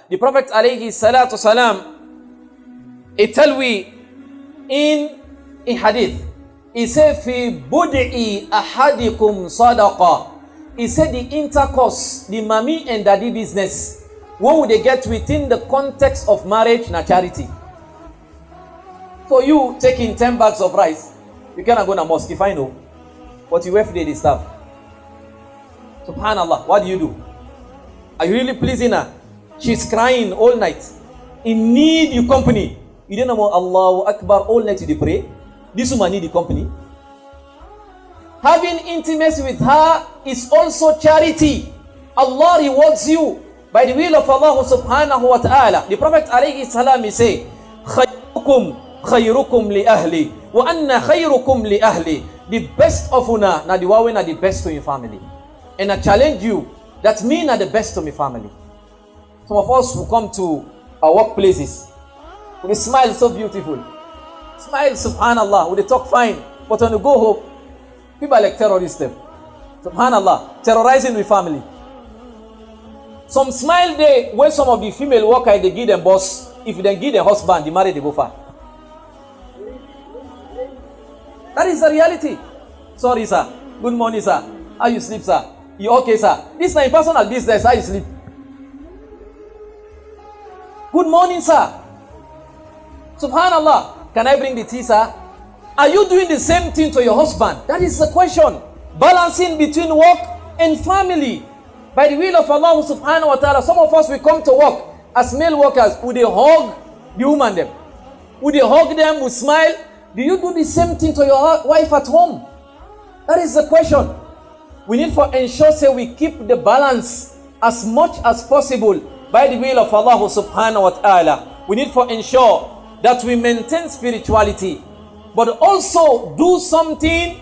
The Prophet alayhi salatu salam, he tell we in hadith, he said, fi bud'i ahadikum sadaqa. He said the intercourse, the mommy and daddy business, what would they get within the context of marriage na charity? So you taking 10 bags of rice, you cannot go to mosque if I know, but you have to stuff. Subhanallah, what do you do? Are you really pleasing her? She's crying all night. In need you company. You don't know Allahu Akbar all night you pray. This woman need the company. Having intimacy with her is also charity. Allah rewards you by the will of Allah subhanahu wa ta'ala. The Prophet alayhi salam he say, khayrukum li ahli wa anna khayrukum li ahli. The best of una na the wawe na the best to your family. And I challenge you that me na the best to my family. Some of us who come to our workplaces, we smile so beautiful. Smile subhanallah, we talk fine, but when you go home, people are like terrorists. Subhanallah, terrorizing the family. Some smile day when some of the female workers they give them boss. If they give them husband, the marriage they go far. That is the reality. Sorry, sir. Good morning, sir. How you sleep, sir? You okay, sir? This is my personal business. How you sleep? Good morning, sir. Subhanallah. Can I bring the tea, sir? Are you doing the same thing to your husband? That is the question. Balancing between work and family. By the will of Allah subhanahu wa ta'ala, some of us we come to work as male workers. Would they hug the woman them? Would they hug them? Would smile? Do you do the same thing to your wife at home? That is the question. We need to ensure say we keep the balance as much as possible by the will of Allah subhanahu wa ta'ala. We need to ensure that we maintain spirituality, but also do something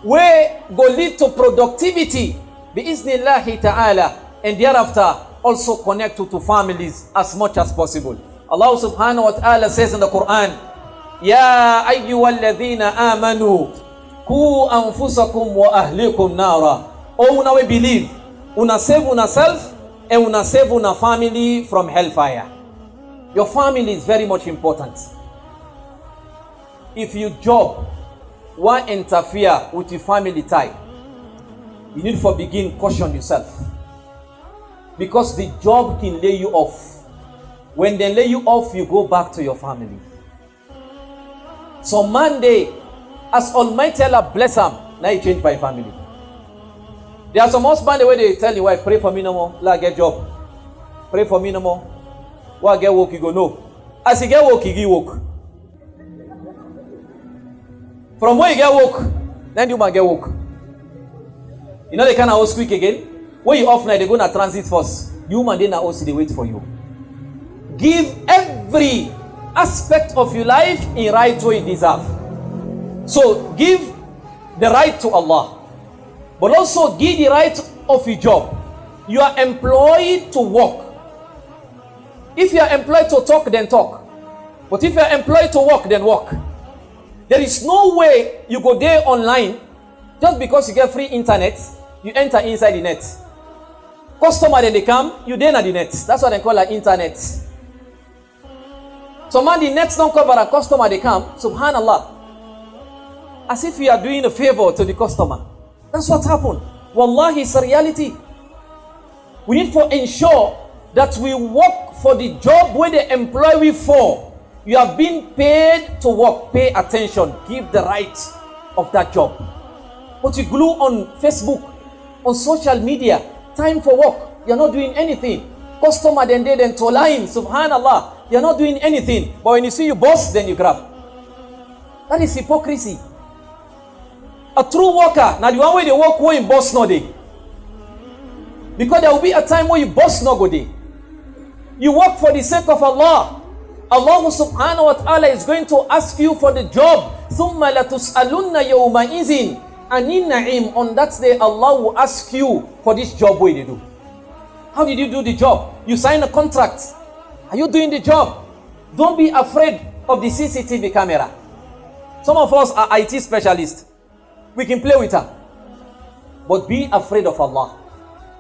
where go lead to productivity bi-iznillahi ta'ala, and thereafter also connect to families as much as possible. Allah subhanahu wa ta'ala says in the Quran, Ya ayyuhalladhina amanu ku anfusakum wa ahlikum nara. Oh, una we believe, una save una self and una save una family from hellfire. Your family is very much important. If you job why interfere with your family tie, you need to begin caution yourself, because the job can lay you off. When they lay you off, you go back to your family. So Monday, as Almighty Allah bless them, now you change my family. There are some husbands where they tell you, wife, pray for me no more, let get job. Pray for me no more. Why get work, you go no. As you get work, you get work. From where you get work, then you might get work. You know they can't house quick again. When you off night, they go to transit first. You man, they now also they wait for you. Give every aspect of your life in right way you deserve. So give the right to Allah, but also give the right of your job. You are employed to work. If you are employed to talk, then talk. But if you are employed to work, then work. There is no way you go there online just because you get free internet. You enter inside the net. Customer then they come, you then at the net. That's what they call like internet. So man, the nets don't cover a customer, they come, subhanallah, as if you are doing a favor to the customer. That's what happened. Wallahi, it's a reality. We need to ensure that we work for the job where they employ we for. You have been paid to work. Pay attention. Give the right of that job. But you glue on Facebook, on social media, time for work, you're not doing anything. Customer then to line, subhanallah, you're not doing anything. But when you see your boss, then you grab. That is hypocrisy. A true worker, now the one way they work where in boss no day. Because there will be a time where you boss no go day. You work for the sake of Allah. Allah subhanahu wa ta'ala is going to ask you for the job. ثُمَّ لَتُسْأَلُنَّ يَوْمَئِذٍ Anin Na'im, on that day Allah will ask you for this job what you do. How did you do the job? You sign a contract. Are you doing the job? Don't be afraid of the CCTV camera. Some of us are IT specialists. We can play with her. But be afraid of Allah.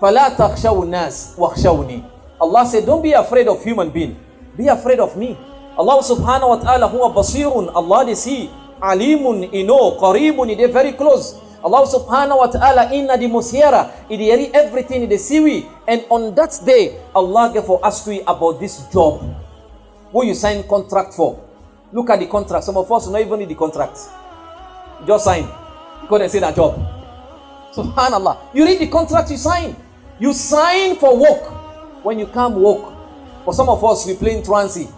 فَلَا تَخْشَوُ النَّاسِ وَخْشَوْنِي. Allah said, don't be afraid of human being. Be afraid of me. Allah subhanahu wa ta'ala huwa basirun. Allah they see. Alimun ino. Qaribun. They very close. Allah subhanahu wa ta'ala inna di musiera. They hear everything they see we. And on that day, Allah gave for ask you about this job. Who you sign contract for. Look at the contract. Some of us don't even need the contract. Just sign. Because they say that job. Subhanallah. You read the contract, you sign. You sign for work. When you come work. For some of us, we play in trancy.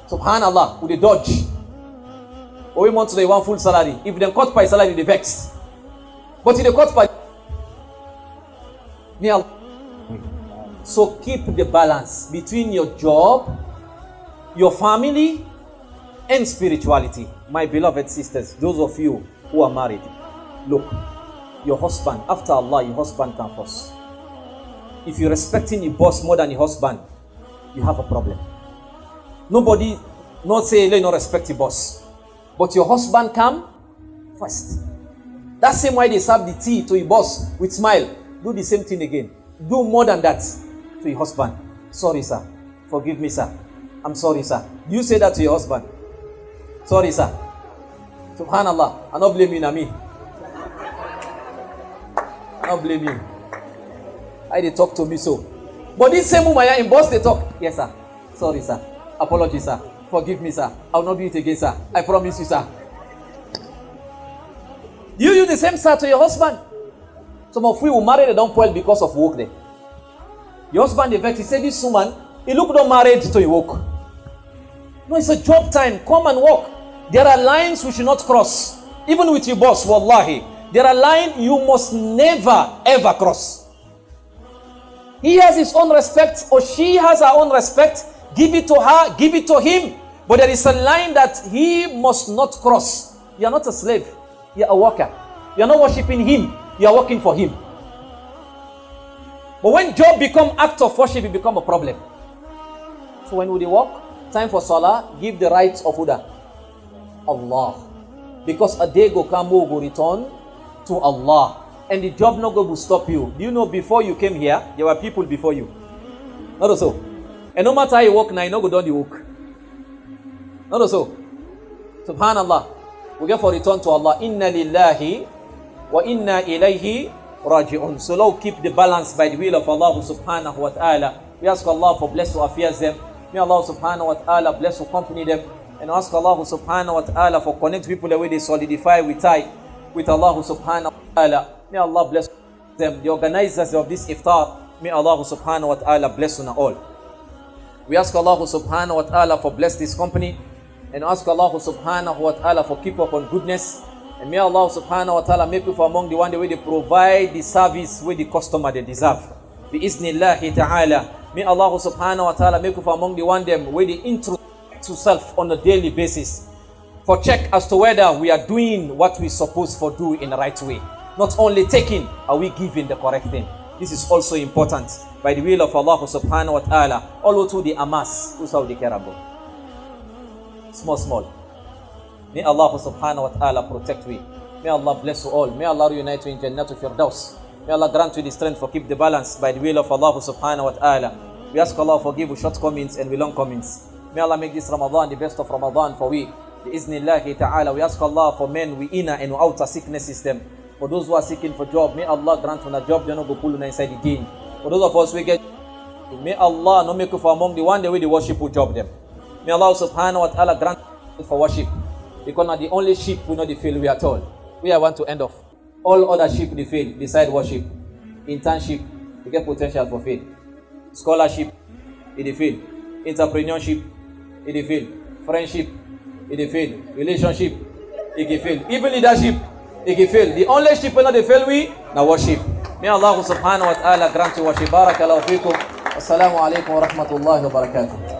Subhanallah. With the dodge. Or we want to one full salary. If they cut by salary, they vex. But if they cut by... So keep the balance between your job, your family, and spirituality. My beloved sisters, those of you who are married, look, your husband, after Allah, your husband comes first. If you're respecting your boss more than your husband, you have a problem. Nobody not say let not respect your boss, but your husband come first. That's same way they serve the tea to your boss with smile. Do the same thing again. Do more than that to your husband. Sorry, sir. Forgive me, sir. I'm sorry, sir. You say that to your husband. Sorry, sir. Subhanallah. I don't blame you, Nami. I don't blame you. I they talk to me so. But this same woman in boss, they talk. Yes, sir. Sorry, sir. Apology, sir. Forgive me, sir. I will not do it again, sir. I promise you, sir. You do the same, sir, to your husband. Some of you who marry, they don't spoil because of work there. Your husband, they vex. He said, this woman, he look not married to your work. No, it's a job time. Come and work. There are lines we should not cross. Even with your boss, wallahi. There are lines you must never, ever cross. He has his own respect, or she has her own respect. Give it to her, give it to him. But there is a line that he must not cross. You are not a slave. You are a worker. You are not worshiping him. You are working for him. But when job become act of worship, it become a problem. So when we work, time for salah, give the rights of Huda. Allah. Because a day go come, we go return to Allah. And the job no go will stop you. Do you know before you came here, there were people before you? Not so. And no matter how you work now, you no go down the work. Not so. Subhanallah. We get for return to Allah. Inna lillahi wa inna ilayhi raji'un. So now keep the balance by the will of Allah subhanahu wa ta'ala. We ask Allah for bless to affairs them. May Allah subhanahu wa ta'ala bless to accompany them. And ask Allah subhanahu wa ta'ala for connect people the way they solidify with tie with Allah subhanahu wa ta'ala. May Allah bless them. The organizers of this iftar, may Allah subhanahu wa ta'ala bless on all. We ask Allah subhanahu wa ta'ala for bless this company. And ask Allah subhanahu wa ta'ala for keep up on goodness. And may Allah subhanahu wa ta'ala make you for among the one the way they provide the service with the customer they deserve. Bi-iznillahi ta'ala. May Allah subhanahu wa ta'ala make you for among the one them where they introduce to self on a daily basis. For check as to whether we are doing what we supposed for do in the right way. Not only taking, are we giving the correct thing? This is also important. By the will of Allah subhanahu wa ta'ala, all to the amas, who's how they care about. Small. May Allah subhanahu wa ta'ala protect we. May Allah bless you all. May Allah reunite you in Jannatul Firdaus. May Allah grant you the strength for keep the balance by the will of Allah subhanahu wa ta'ala. We ask Allah forgive with shortcomings and with longcomings. May Allah make this Ramadan the best of Ramadan for we. Bi-iznillahi ta'ala. We ask Allah for men we inner and outer sickness system. For those who are seeking for job, may Allah grant on a job they no go pull inside the deen. For those of us we get, may Allah no make you for among the one the way they worship will job them. May Allah subhanahu wa ta'ala grant for worship. Because not the only sheep we know the fail we are told. We are want to end off. All other sheep they fail beside worship. Internship, we get potential for fail. Scholarship, it fail. Entrepreneurship, it fail. Friendship, it fail. Relationship, it fail. Even leadership, it fail. The only sheep we know they fail we now worship. May Allah subhanahu wa ta'ala grant you worship. Barakallahu fikum. Assalamu alaikum wa rahmatullahi wa barakatuh.